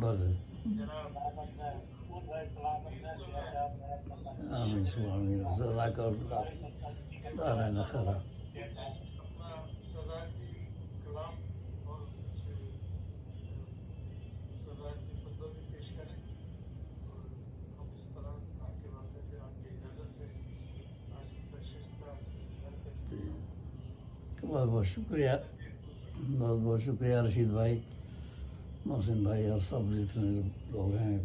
بس آمین سو آمین جزاک اللہ دارین خیرہ صدارتی کلام اور کچھ صدارتی فتویٰ بھی پیش کریں، اور ہم اس طرح آپ کے بعد میں پھر آپ کی اجازت سے آج کی نشست کا آج کی مشارکت اختتام کریں۔ بہت بہت شکریہ، بہت بہت شکریہ رشید بھائی، محسن بھائی اور سب جتنے لوگ ہیں،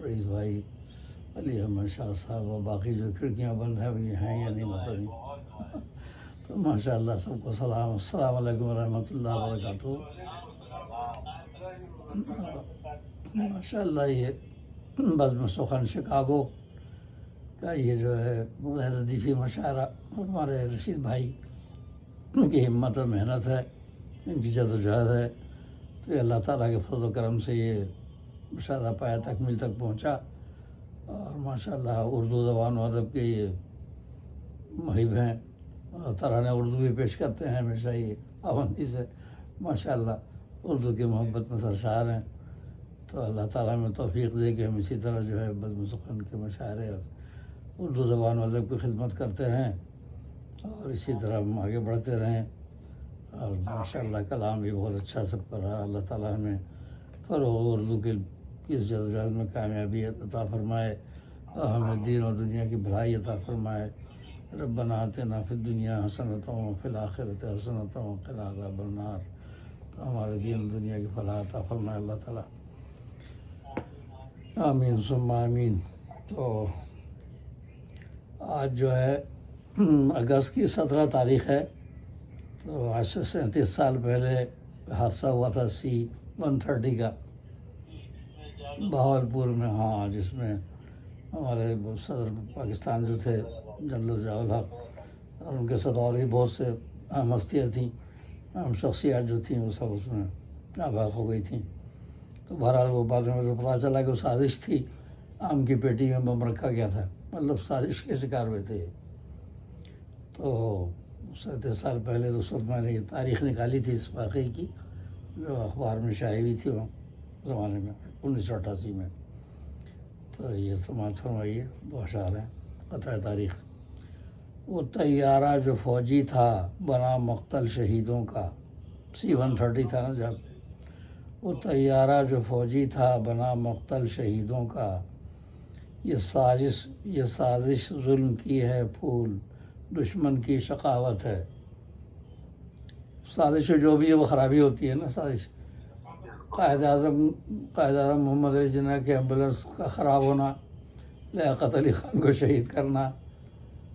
رئیس بھائی، علی احمد شاہ صاحب اور باقی جو کھڑکیاں بند ہیں ابھی ہیں یا نہیں پتہ نہیں، تو ماشاء اللہ سب کو سلام، السلام علیکم ورحمۃ اللہ وبرکاتہ۔ ماشاء اللہ یہ بزم سخن شکاگو کا یہ جو ہے غیر ردیفی مشاعرہ ہمارے رشید بھائی کی ہمت و محنت ہے، ان کی جد و جہد ہے، تو یہ اللہ تعالیٰ کے فضل و کرم سے یہ مشاعرہ پایا تکمیل تک پہنچا، اور ماشاء اللہ اردو زبان و ادب کے یہ محب ہیں، اور ترانہ اردو بھی پیش کرتے ہیں ہمیشہ یہ پابندی سے، ماشاء اللہ اردو کی محبت میں سرشار ہیں، تو اللہ تعالیٰ میں توفیق دے کہ ہم اسی طرح جو ہے بزم سخن کے مشاعرے اور اردو زبان و ادب کی خدمت کرتے رہیں، اور اسی طرح ہم آگے بڑھتے رہیں، اور ماشاء اللہ کلام بھی بہت اچھا سب کا رہا، اللہ تعالیٰ ہمیں فروغ اردو کی اس جدوجہد میں کامیابی عطا فرمائے، اور ہمیں دین و دنیا کی بھلائی عطا فرمائے۔ ربنا آتنا فی الدنیا حسنۃ وفی الآخرۃ حسنۃ وقنا عذاب النار، تو ہمارے دین و دنیا کی فلاح عطا فرمائے اللہ تعالیٰ، آمین ثم آمین۔ تو آج جو ہے اگست کی 17 تاریخ ہے، تو آج سے 37 سال پہلے حادثہ ہوا تھا C-130 کا بہاولپور میں، ہاں، جس میں ہمارے صدر پاکستان جو تھے جنرل ضیاء الحق، اور ان کے ساتھ اور بھی بہت سے اہم ہستیاں تھیں، اہم شخصیات جو تھیں وہ سب اس میں ناباک ہو گئی تھیں۔ تو بہرحال وہ بعد میں تو پتہ چلا کہ وہ سازش تھی، آم کی پیٹی میں بم رکھا گیا تھا، مطلب سازش کے شکار ہوئے تھے۔ تو 37 سال پہلے تو اس وقت میں نے یہ تاریخ نکالی تھی اس واقعے کی، جو اخبار میں شائع ہوئی تھی وہ زمانے میں 1988 میں۔ تو یہ سماعت فرمائیے، دو اشعار ہیں، قطع تاریخ۔ وہ طیارہ جو فوجی تھا بنا مقتل شہیدوں کا، C-130 تھا نا جب، وہ طیارہ جو فوجی تھا بنا مقتل شہیدوں کا، یہ سازش ظلم کی ہے پھول، دشمن کی شقاوت ہے۔ سازش جو بھی ہے وہ خرابی ہوتی ہے نا، سازش قائد اعظم محمد علی جناح کے ایمبولینس کا خراب ہونا، لیاقت علی خان کو شہید کرنا،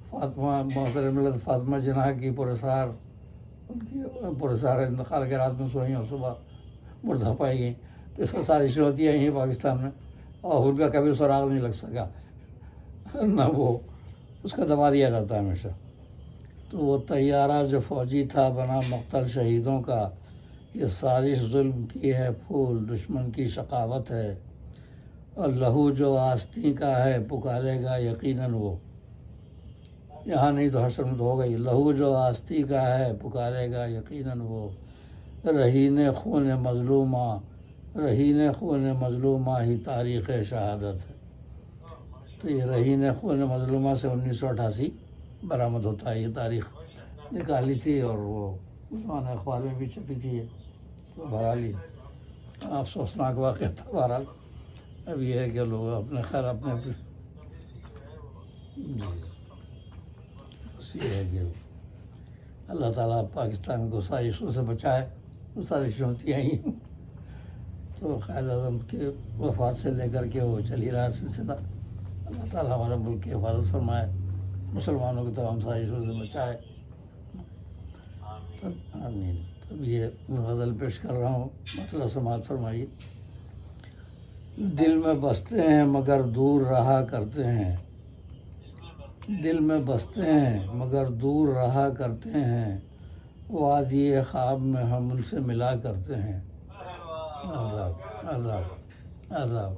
فاطمہ محترم ملت فاطمہ جناح کی پرسرار انتقال کے رات میں سوئیں اور صبح مردہ پائی گئیں، تو اس کا سازش ہوتی ہے یہیں پاکستان میں، اور ان کا کبھی سراغ نہیں لگ سکا، نہ وہ اس کا دبا دیا جاتا ہے ہمیشہ۔ تو وہ طیارہ جو فوجی تھا بنا مقتل شہیدوں کا، یہ سازش ظلم کی ہے پھول، دشمن کی شقاوت ہے، اور لہو جو آستین کا ہے پکارے گا یقیناً وہ، یہاں نہیں تو حشر میں تو ہو گئی، لہو جو آستی کا ہے پکارے گا یقیناً وہ، رہین خون مظلومہ ہی تاریخ شہادت ہے۔ تو یہ رہین خون مظلومہ سے 1988 برآمد ہوتا ہے، یہ تاریخ نکالی تھی، اور وہ زمانہ اخبار میں بھی چھپی تھی۔ تو بہرحال افسوسناک واقعہ تھا۔ بہرحال اب یہ ہے کہ لوگ اپنے خیر اپنے جی بس یہ ہے کہ اللہ تعالیٰ پاکستان کو سازشوں سے بچائے، وہ سازشیں ہوتی ہیں ہی۔ تو قائد اعظم کے وفات سے لے کر کے وہ چل ہی رہا سلسلہ، اللہ تعالیٰ ہمارے ملک کی حفاظت فرمائے، مسلمانوں کی تمام سازشوں سے بچائے، آمین۔ تب یہ غزل پیش کر رہا ہوں، مسئلہ سماعت فرمائیے۔ دل میں بستے ہیں مگر دور رہا کرتے ہیں، دل میں بستے ہیں مگر دور رہا کرتے ہیں، وادی خواب میں ہم ان سے ملا کرتے ہیں۔ عذاب عذاب عذاب،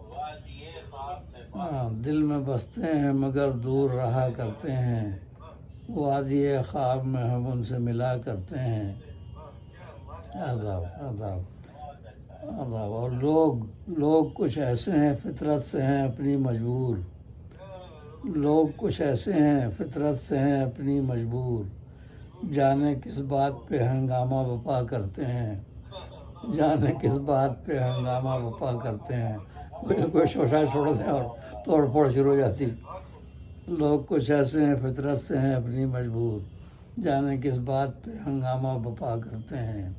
ہاں، دل میں بستے ہیں مگر دور رہا کرتے ہیں، وادی خواب میں ہم ان سے ملا کرتے ہیں۔ عذاب عذاب اور لوگ کچھ ایسے ہیں فطرت سے ہیں اپنی مجبور، لوگ کچھ ایسے ہیں فطرت سے ہیں اپنی مجبور، جانے کس بات پہ ہنگامہ بپا کرتے ہیں، جانے کس بات پہ ہنگامہ بپا کرتے ہیں، کوئی شوشہ چھوڑ دیں اور توڑ پھوڑ شروع ہو جاتی۔ لوگ کچھ ایسے ہیں فطرت سے ہیں اپنی مجبور، جانے کس بات پہ ہنگامہ بپا کرتے ہیں،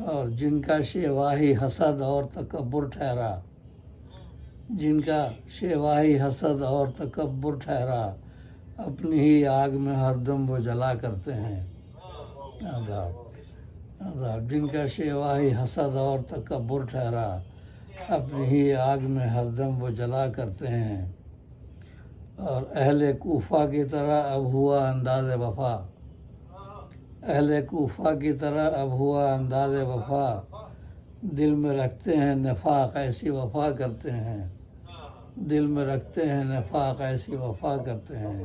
اور جن کا شیواہی حسد اور تکبر ٹھہرا، جن کا شیواہی حسد اور تکبر ٹھہرا، اپنی ہی آگ میں ہر دم وہ جلا کرتے ہیں۔ عذاب جن کا شیواہی حسد اور تکبر ٹھہرا، اپنی ہی آگ میں ہر دم وہ جلا کرتے ہیں، اور اہل کوفہ کی طرح اب ہوا انداز وفا، اہل کوفہ کی طرح اب ہوا انداز وفا، دل میں رکھتے ہیں نفاق ایسی وفا کرتے ہیں، دل میں رکھتے ہیں نفاق ایسی وفا کرتے ہیں۔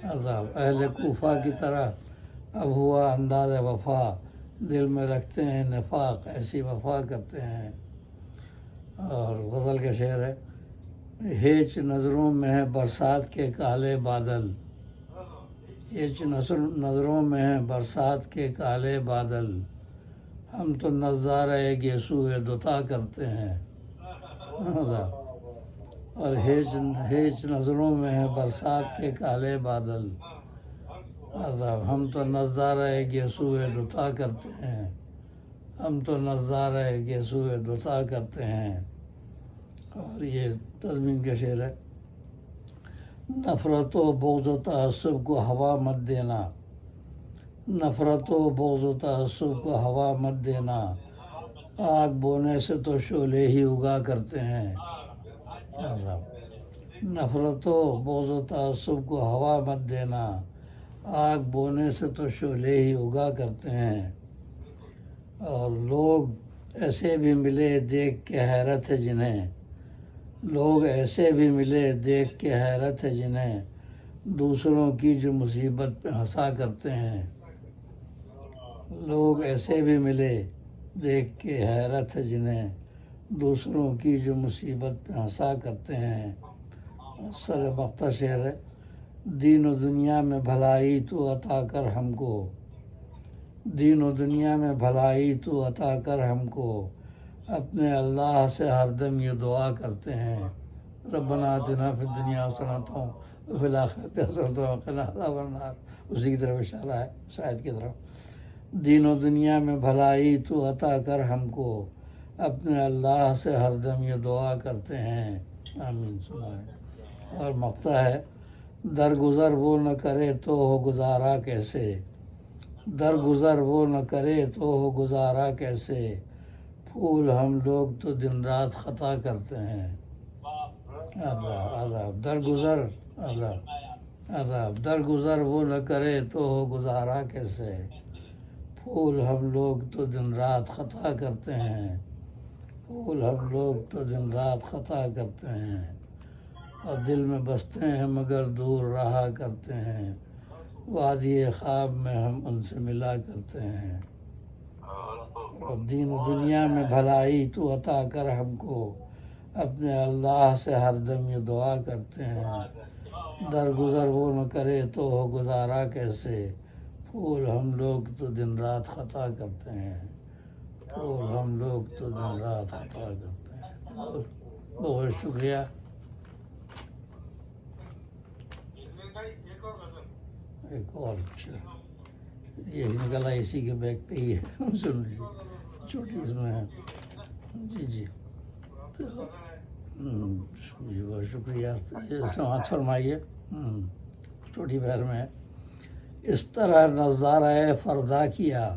عذاب اہل کوفہ کی طرح اب ہوا انداز وفا، دل میں رکھتے ہیں نفاق ایسی وفا کرتے ہیں۔ اور غزل کا شعر ہے، ہیچ نظروں میں ہے برسات کے کالے بادل، ہیچ نظروں میں ہے برسات کے کالے بادل، ہم تو نظارہ گیسوئے دوتا کرتے ہیں۔ اور ہیچ نظروں میں ہے برسات کے کالے بادل، ہم تو نظارہ گیسوئے دوتا کرتے ہیں، ہم تو نظارہ گیسوئے دوتا کرتے ہیں۔ اور یہ تضمین کا شعر ہے، نفرت و بغض و تعصب کو ہوا مت دینا، نفرت و بغض و تعصب کو ہوا مت دینا، آگ بونے سے تو شعلے ہی اگا کرتے ہیں۔ نفرت و بغض و تعصب کو ہوا مت دینا، آگ بونے سے تو شعلے ہی اگا کرتے ہیں۔ اور لوگ ایسے بھی ملے دیکھ کے حیرت ہے جنہیں، لوگ ایسے بھی ملے دیکھ کے حیرت ہے جنہیں، دوسروں کی جو مصیبت پہ ہنسا کرتے ہیں، لوگ ایسے بھی ملے دیکھ کے حیرت ہے جنہیں، دوسروں کی جو مصیبت پہ ہنسا کرتے ہیں۔ سر مقطع شعر ہے، دین و دنیا میں بھلائی تو عطا کر ہم کو، دین و دنیا میں بھلائی تو عطا کر ہم کو، اپنے اللہ سے ہر دم یہ دعا کرتے ہیں، ربنا آتنا فی الدنیا حسنۃ وفی الآخرۃ حسنۃ وقنا عذاب النار۔ اسی کی طرف اشارہ ہے شاید کی طرف، دین و دنیا میں بھلائی تو عطا کر ہم کو، اپنے اللہ سے ہر دم یہ دعا کرتے ہیں، آمین سنائیں۔ اور مقطع ہے، درگزر وہ نہ کرے تو ہو گزارا کیسے، درگزر وہ نہ کرے تو ہو گزارا کیسے، پھول ہم لوگ تو دن رات خطا کرتے ہیں۔ عذاب درگزر، عذاب درگزر وہ نہ کرے تو ہو گزارا کیسے، پھول ہم لوگ تو دن رات خطا کرتے ہیں، پھول ہم لوگ تو دن رات خطا کرتے ہیں، اور دل میں بستے ہیں مگر دور رہا کرتے ہیں، وادی خواب میں ہم ان سے ملا کرتے ہیں۔ اور دین و دنیا میں بھلائی تو عطا کر ہم کو، اپنے اللہ سے ہر دم یہ دعا کرتے ہیں، درگزر وہ نہ کرے تو ہو گزارا کیسے، پھول ہم لوگ تو دن رات خطا کرتے ہیں، پھول ہم لوگ تو دن رات خطا کرتے ہیں۔ بہت شکریہ۔ ایک اور غزل، ایک اور یہ نکلا اسی کے بیگ پہ ہی ہے، سن لیجیے، چھوٹی اس میں ہے۔ جی جی جی بہت شکریہ، یہ سماعت فرمائیے۔ چھوٹی بہر میں ہے، اس طرح نظارہ فردا کیا،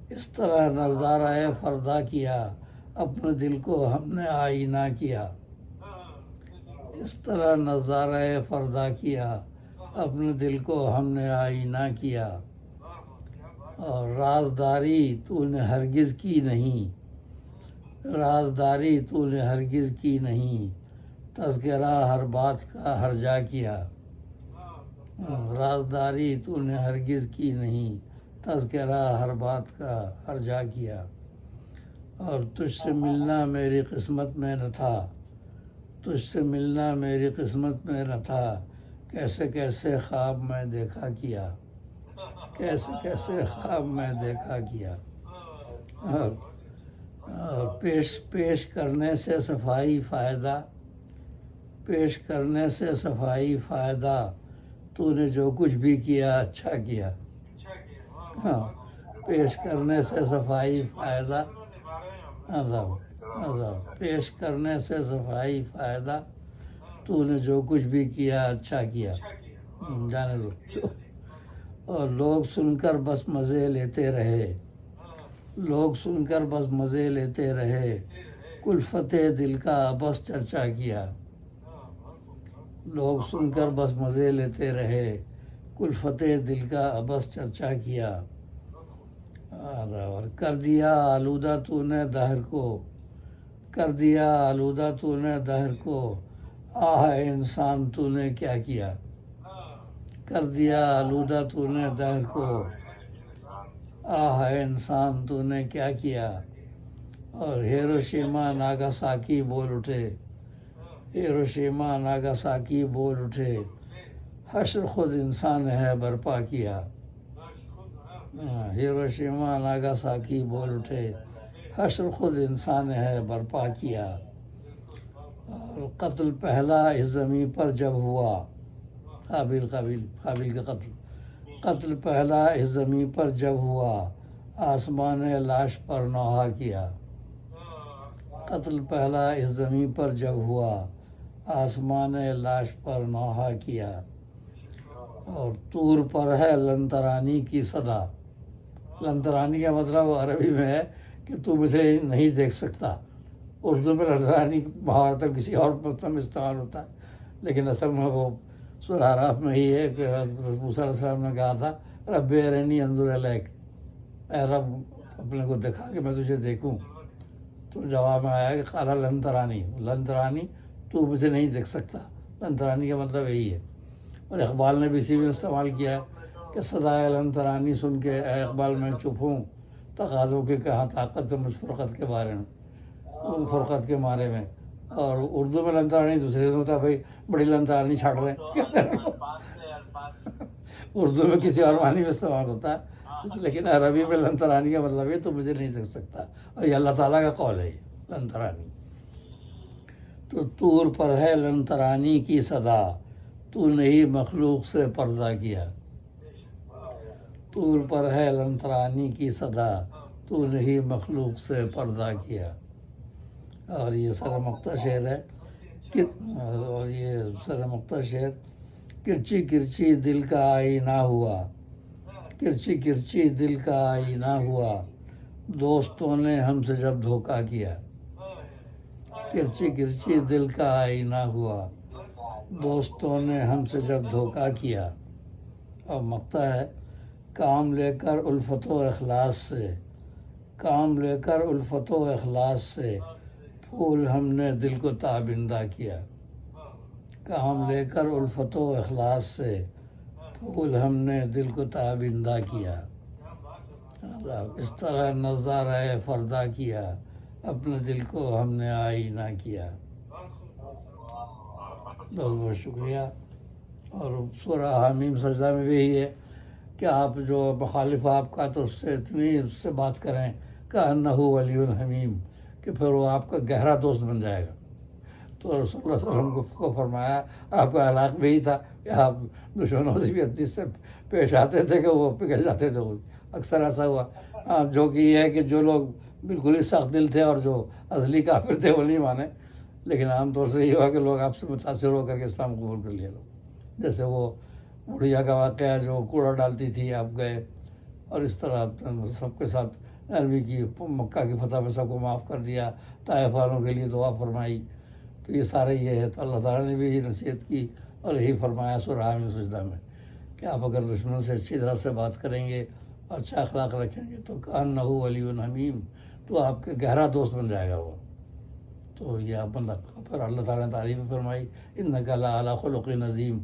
اس طرح نظارہ فردا کیا، اپنے دل کو ہم نے آئینہ کیا، اس طرح نظارہ فردا کیا، اپنے دل کو ہم نے آئینہ کیا، اور رازداری تو نے ہرگز کی نہیں، رازداری تو نے ہرگز کی نہیں، تذکرہ ہر بات کا ہر جا کیا، رازداری تو نے ہرگز کی نہیں، تذکرہ ہر بات کا ہر جا کیا، اور تجھ سے ملنا میری قسمت میں نہ تھا، تجھ سے ملنا میری قسمت میں نہ تھا، کیسے کیسے خواب میں دیکھا کیا، کیسے کیسے خواب میں دیکھا کیا۔ اور پیش کرنے سے صفائی فائدہ، پیش کرنے سے صفائی فائدہ، تو نے جو کچھ بھی کیا اچھا کیا۔ اچھا کیا، ہاں، پیش کرنے سے صفائی فائدہ، نبھا رہے ہیں ہم۔ عذاب پیش کرنے سے صفائی فائدہ، تو نے جو کچھ بھی کیا اچھا کیا۔ اچھا کیا، جانے دو۔ اور لوگ سن کر بس مزے لیتے رہے، لوگ سن کر بس مزے لیتے رہے، کلفت دل کا بس چرچا کیا۔ لوگ سن کر بس مزے لیتے رہے، کلفت دل کا بس چرچا کیا۔ اور کر دیا آلودہ تو نے دہر کو، کر دیا آلودہ تو نے دہر کو، آہ انسان تو نے کیا کیا۔ کر دیا آلودہ تو نے دہر کو، آہ انسان تو نے کیا کیا۔ اور ہیروشیما ناگاساکی بول اٹھے، ہیروشیما ناگاساکی بول اٹھے، حشر خود انسان ہے برپا کیا۔ ہیروشیما ناگاساکی بول اٹھے، حشر خود انسان ہے برپا کیا۔ اور قتل پہلا اس زمین پر جب ہوا، قابل کا قتل، قتل پہلا اس زمین پر جب ہوا، آسمان لاش پر نوحہ کیا۔ قتل پہلا اس زمین پر جب ہوا، آسمان لاش پر نوحہ کیا۔ اور طور پر ہے لن ترانی کی صدا، لن ترانی کا مطلب عربی میں ہے کہ تو مجھے نہیں دیکھ سکتا۔ اردو میں لن ترانی محاورتاً کسی اور مطلب میں استعمال ہوتا ہے، لیکن اصل میں وہ سورہ اعراف میں ہی ہے کہ حضرت موسیٰ علیہ السلام نے کہا تھا رب ارنی انظر الیک، اے رب اپنے کو دکھا کہ میں تجھے دیکھوں۔ تو جواب میں آیا کہ قال لن ترانی، لن ترانی تو مجھے نہیں دیکھ سکتا، لن ترانی کا مطلب یہی ہے۔ اور اقبال نے بھی اسی میں استعمال کیا ہے کہ صدائے لن ترانی سن کے اے اقبال میں چپ ہوں، تقاضوں کی کہاں طاقت ہے مجھ فرقت کے بارے میں، فرقت کے مارے میں۔ اور اردو میں لن ترانی دوسرے سے ہوتا ہے، بھائی بڑی لن ترانی چھاٹ رہے ہیں اردو میں کسی اور معنی میں استعمال ہوتا ہے، لیکن عربی میں لن ترانی کا مطلب ہے تو مجھے نہیں دیکھ سکتا، اور یہ اللہ تعالیٰ کا قول ہے یہ لن ترانی۔ تو طور پر ہے لن ترانی کی صدا، تو نے ہی مخلوق سے پردہ کیا۔ طور پر ہے لن ترانی کی صدا، تو نے ہی مخلوق سے پردہ کیا۔ اور یہ سرمختہ شعر ہے، اور یہ سرمختہ شعر، کرچی کرچی دل کا آئینہ ہوا، کرچی کرچی دل کا آئینہ ہوا، دوستوں نے ہم سے جب دھوکہ کیا۔ کرچی کرچی دل کا آئینہ ہوا، دوستوں نے ہم سے جب دھوکہ کیا۔ اور مقطع ہے، کام لے کر الفت و اخلاص سے، کام لے کر الفت و اخلاص سے، پھول ہم نے دل کو تابندہ کیا۔ کام لے کر الفت و اخلاص سے، پھول ہم نے دل کو تابندہ کیا۔ اس طرح نظارہ فردا کیا، اپنے دل کو ہم نے آئینہ کیا۔ بہت بہت شکریہ۔ اور سورہ حمیم سجدہ میں بھی یہی ہے کہ آپ جو مخالف آپ کا تو اس سے اتنی اس سے بات کریں کأنہ ولی حمیم کہ پھر وہ آپ کا گہرا دوست بن جائے گا۔ تو رسول اللہ صلی اللہ علیہ وسلم کو فرمایا، آپ کا علاق بھی یہی تھا کہ آپ دشمنوں سے بھی حدیث سے پیش آتے تھے کہ وہ پگھل جاتے تھے، اکثر ایسا ہوا۔ جو کہ یہ ہے کہ جو لوگ بالکل ہی سخت دل تھے اور جو ازلی کافر تھے وہ نہیں مانے، لیکن عام طور سے یہ ہوا کہ لوگ آپ سے متاثر ہو کر کے اسلام قبول کر لیا لوگ، جیسے وہ بڑھیا کا واقعہ جو کوڑا ڈالتی تھی، آپ گئے اور اس طرح سب کے ساتھ نرمی کی، مکہ کی فتح میں سب کو معاف کر دیا، طائف والوں کے لیے دعا فرمائی۔ تو یہ سارے یہ ہے، تو اللہ تعالیٰ نے بھی یہی نصیحت کی اور یہی فرمایا سورہ حمیم سجدہ میں کہ آپ اگر دشمنوں سے اچھی طرح سے بات کریں گے، اچھا اخلاق رکھیں گے تو کأنہ ولی حمیم، تو آپ کے گہرا دوست بن جائے گا وہ۔ تو یہ آپ پھر اللہ تعالیٰ نے تعریف فرمائی، انک لعلی خلق عظیم،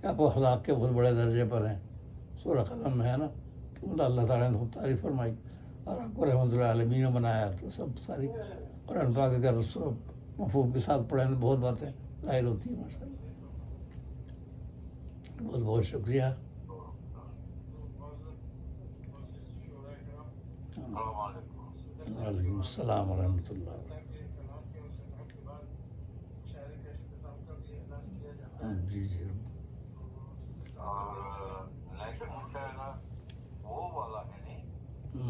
کہ آپ اخلاق کے بہت بڑے درجے پر ہیں، سورہ قلم میں ہے نا۔ اللہ تعالیٰ نے خوب تعریف فرمائی اور آپ کو رحمۃ اللہ عالمین نے بنایا، تو سب ساری قرآن پاک اگر مفہوم کے ساتھ پڑھیں تو بہت باتیں ظاہر ہوتی ہیں ماشاء اللہ۔ بہت بہت شکریہ۔ تو معزز شعراء کرام، السلام علیکم۔ صدر صاحب وعلیکم السلام ورحمۃ صدر اللہ۔ صاحب کے کلام کے اور خطاب کے بعد مشاعرے کا اختتام کا بھی اعلان کیا جاتا ہاں، ہے۔ جی جی تو جس اور نیکسٹ مشاعرہ وہ والا ہے